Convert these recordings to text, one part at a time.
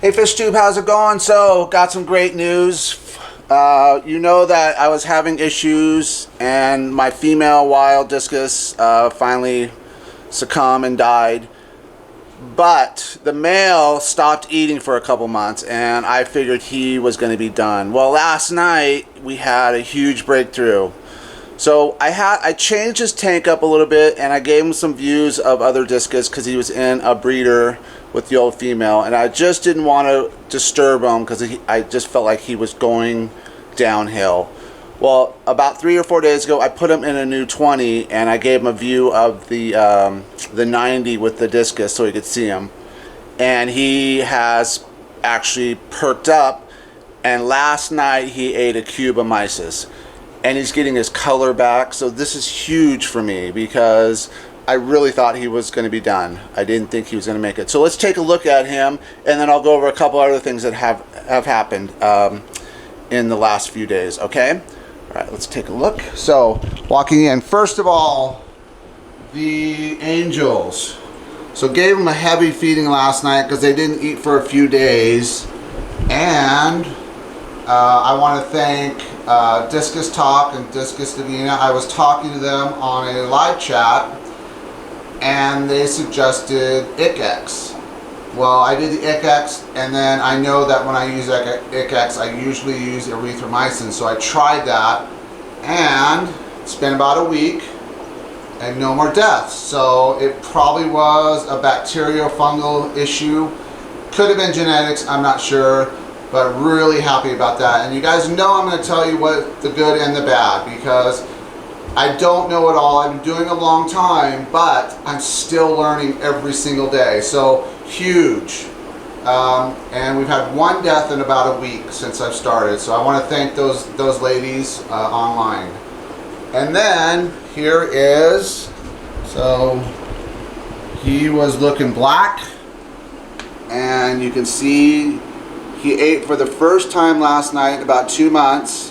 Hey FishTube, how's it going? So, got some great news. You know that I was having issues and my female wild discus finally succumbed and died. But the male stopped eating for a couple months and I figured he was going to be done. Well, last night we had a huge breakthrough. So I changed his tank up a little bit and I gave him some views of other discus because he was in a breeder with the old female, and I just didn't want to disturb him because I just felt like he was going downhill. Well, about 3 or 4 days ago I put him in a new 20 and I gave him a view of the 90 with the discus so he could see him, and he has actually perked up, and last night he ate a cube of mysis and he's getting his color back. So this is huge for me because I really thought he was going to be done. I didn't think he was going to make it. So let's take a look at him, and then I'll go over a couple other things that have happened in the last few days, okay? All right, let's take a look. So, walking in, first of all, the angels. So gave them a heavy feeding last night because they didn't eat for a few days. And I want to thank Discus Talk and Discus Divina. I was talking to them on a live chat, and they suggested ICX. Well, I did the ICX, and then I know that when I use ICX, I usually use erythromycin. So I tried that, and it's been about a week, and no more deaths. So it probably was a bacterial fungal issue. Could have been genetics, I'm not sure, but really happy about that. And you guys know I'm going to tell you what the good and the bad, because I don't know it all. I've been doing it a long time, but I'm still learning every single day. So huge. And we've had one death in about a week since I've started. So I want to thank those ladies online. And then here is, so he was looking black, and you can see he ate for the first time last night in about 2 months.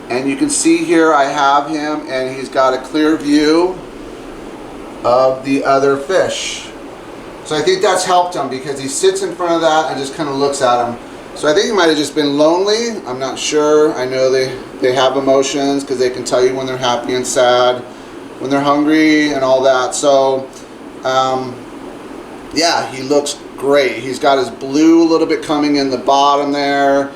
And you can see here I have him, and he's got a clear view of the other fish. So I think that's helped him because he sits in front of that and just kind of looks at him. So I think he might have just been lonely. I'm not sure. I know they have emotions because they can tell you when they're happy and sad, when they're hungry and all that. So yeah, he looks great. He's got his blue a little bit coming in the bottom there.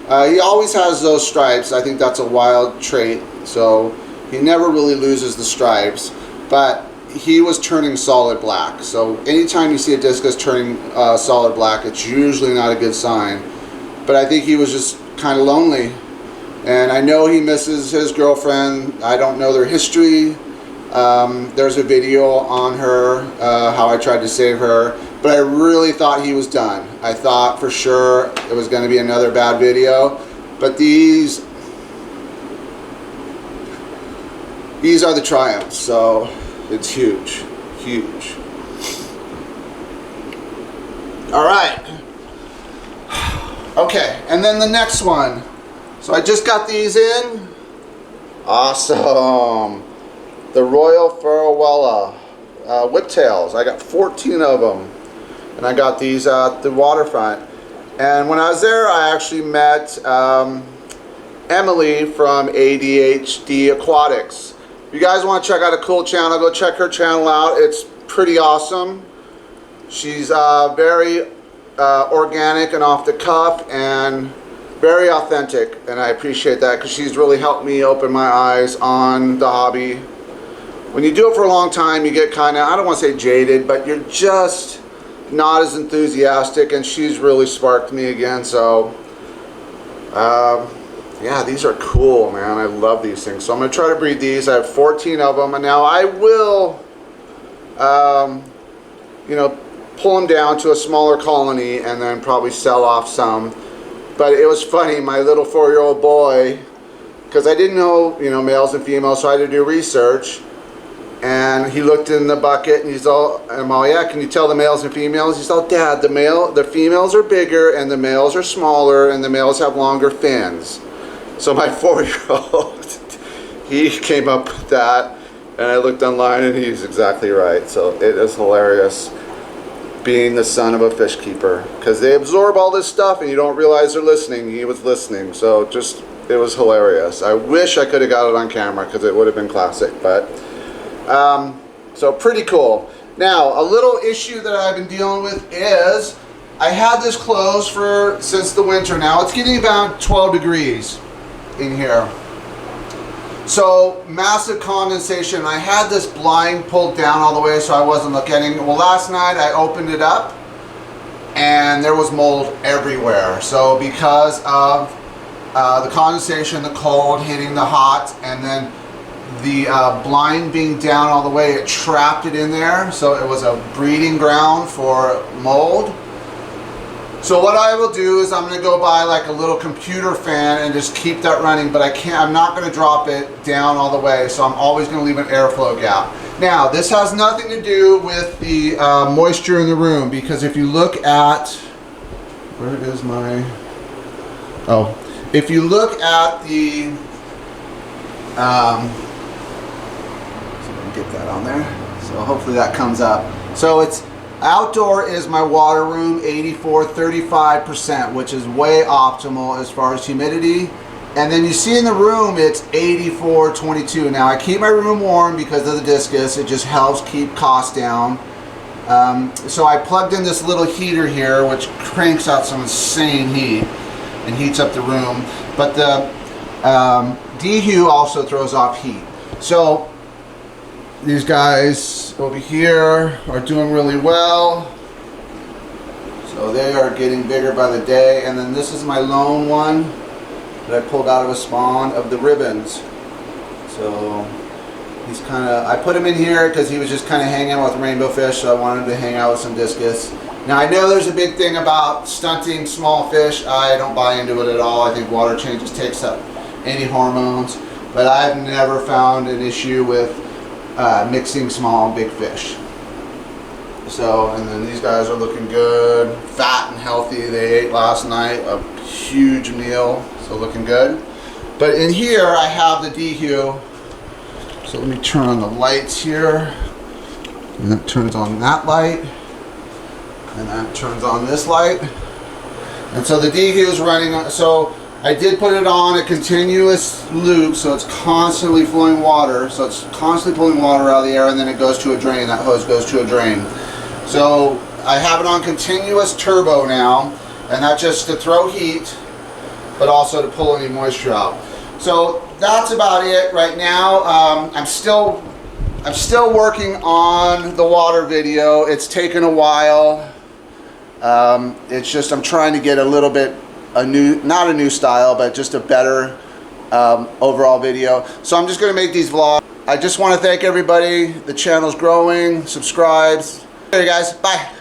He always has those stripes. I think that's a wild trait, so he never really loses the stripes, but he was turning solid black. So anytime you see a discus turning solid black, it's usually not a good sign. But I think he was just kind of lonely, and I know he misses his girlfriend. I don't know their history. There's a video on her, how I tried to save her. But I really thought he was done. I thought for sure it was going to be another bad video. But these are the triumphs. So it's huge. Huge. All right. Okay. And then the next one. So I just got these in. Awesome. The Royal Farewella whiptails. I got 14 of them. And I got these at the waterfront. And when I was there, I actually met Emily from ADHD Aquatics. If you guys want to check out a cool channel, go check her channel out. It's pretty awesome. She's very organic and off the cuff and very authentic. And I appreciate that because she's really helped me open my eyes on the hobby. When you do it for a long time, you get kind of, I don't want to say jaded, but you're just not as enthusiastic, and she's really sparked me again. So yeah, these are cool, man. I love these things. So I'm going to try to breed these. I have 14 of them, and now I will you know, pull them down to a smaller colony and then probably sell off some. But it was funny, my little 4-year-old boy, because I didn't know, you know, males and females, so I had to do research. And he looked in the bucket and I'm all, yeah, can you tell the males and females? He's all, Dad, the females are bigger and the males are smaller and the males have longer fins. So my 4-year-old, he came up with that, and I looked online and he's exactly right. So it is hilarious. being the son of a fish keeper, because they absorb all this stuff and you don't realize they're listening. He was listening, so just, it was hilarious. I wish I could have got it on camera because it would have been classic, but so pretty cool. Now, a little issue that I've been dealing with is I had this closed since the winter. Now it's getting about 12 degrees in here. So massive condensation. I had this blind pulled down all the way so I wasn't looking. Well, last night I opened it up and there was mold everywhere. So because of the condensation, the cold hitting the hot, and then the blind being down all the way, it trapped it in there. So it was a breeding ground for mold. So what I will do is I'm going to go buy like a little computer fan and just keep that running, but I'm not going to drop it down all the way, so I'm always going to leave an airflow gap. Now, this has nothing to do with the moisture in the room, because if you look at, where is my, oh, if you look at the, so let me get that on there, so hopefully that comes up. So it's, outdoor is my water room, 35%, which is way optimal as far as humidity. And then you see in the room, it's 22. Now I keep my room warm because of the Discus. It just helps keep costs down. So I plugged in this little heater here, which cranks out some insane heat and heats up the room. But the DHU also throws off heat. So these guys over here are doing really well. So they are getting bigger by the day. And then this is my lone one that I pulled out of a spawn of the ribbons. So he's kind of, I put him in here because he was just kind of hanging out with rainbow fish, so I wanted to hang out with some Discus. Now I know there's a big thing about stunting small fish. I don't buy into it at all. I think water changes takes up any hormones, but I've never found an issue with mixing small and big fish. So, and then these guys are looking good, fat and healthy. They ate last night a huge meal, so looking good. But in here I have the DHU. So let me turn on the lights here, and that turns on that light, and that turns on this light. And so the DHU is running on, so I did put it on a continuous loop, so it's constantly flowing water. So it's constantly pulling water out of the air, and then it goes to a drain. That hose goes to a drain. So I have it on continuous turbo now, and that's just to throw heat, but also to pull any moisture out. So that's about it right now. I'm still working on the water video. It's taken a while. It's just I'm trying to get a little bit not a new style, but just a better overall video. So I'm just going to make these vlogs. I just want to thank everybody. The channel's growing. Subscribes. Okay guys, bye.